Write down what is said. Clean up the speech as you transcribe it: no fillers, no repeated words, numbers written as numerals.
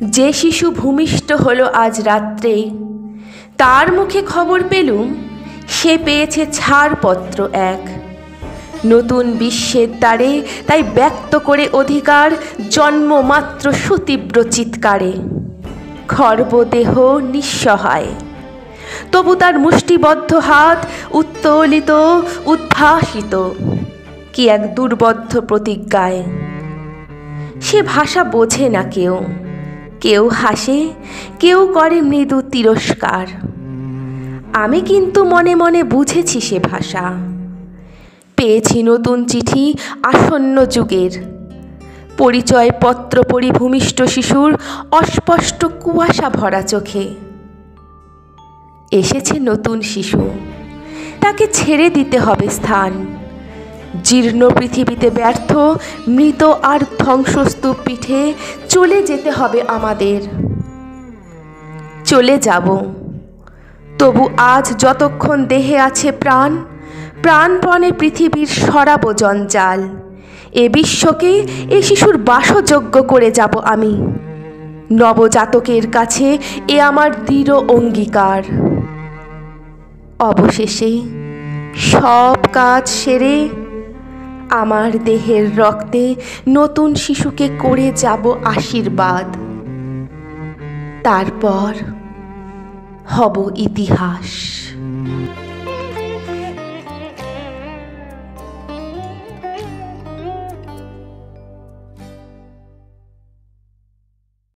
যে শিশু ভূমিষ্ঠ হলো আজ রাত্রে, তার মুখে খবর পেলুম সে পেয়েছে ছাড়পত্র এক। নতুন বিশ্বের দ্বারে তাই ব্যক্ত করে অধিকার জন্মমাত্র সুতীব্র চিৎকারে। খর্বদেহ নিঃসহায়, তবু তার মুষ্টিবদ্ধ হাত উত্তোলিত উদ্ভাসিত কি এক দুর্বদ্ধ প্রতিজ্ঞায়। সে ভাষা বোঝে না কেউ, কেউ হাসে, কেউ করে মৃদু তিরস্কার। আমি কিন্তু মনে মনে বুঝেছি সে ভাষা। পেয়েছি নতুন চিঠি আসন্ন যুগের, পরিচয়পত্র পড়ি ভূমিষ্ঠ শিশুর অস্পষ্ট কুয়াশা ভরা চোখে। এসেছে নতুন শিশু, তাকে ছেড়ে দিতে হবে স্থান। জীর্ণ পৃথিবীতে ব্যর্থ মৃত আর ধ্বংসস্তূপ পিঠে চলে যেতে হবে আমাদের। চলে যাব, তবু আজ যতক্ষণ দেহে আছে প্রাণ, প্রাণপণে পৃথিবীর সরাব জঞ্জাল। এ বিশ্বকে এ শিশুর বাসযোগ্য করে যাব আমি। নবজাতকের কাছে এ আমার দৃঢ় অঙ্গীকার। অবশেষে সব কাজ সেরে আমার দেহের রক্তে নতুন শিশুকে করে যাব আশীর্বাদ। তারপর হব ইতিহাস।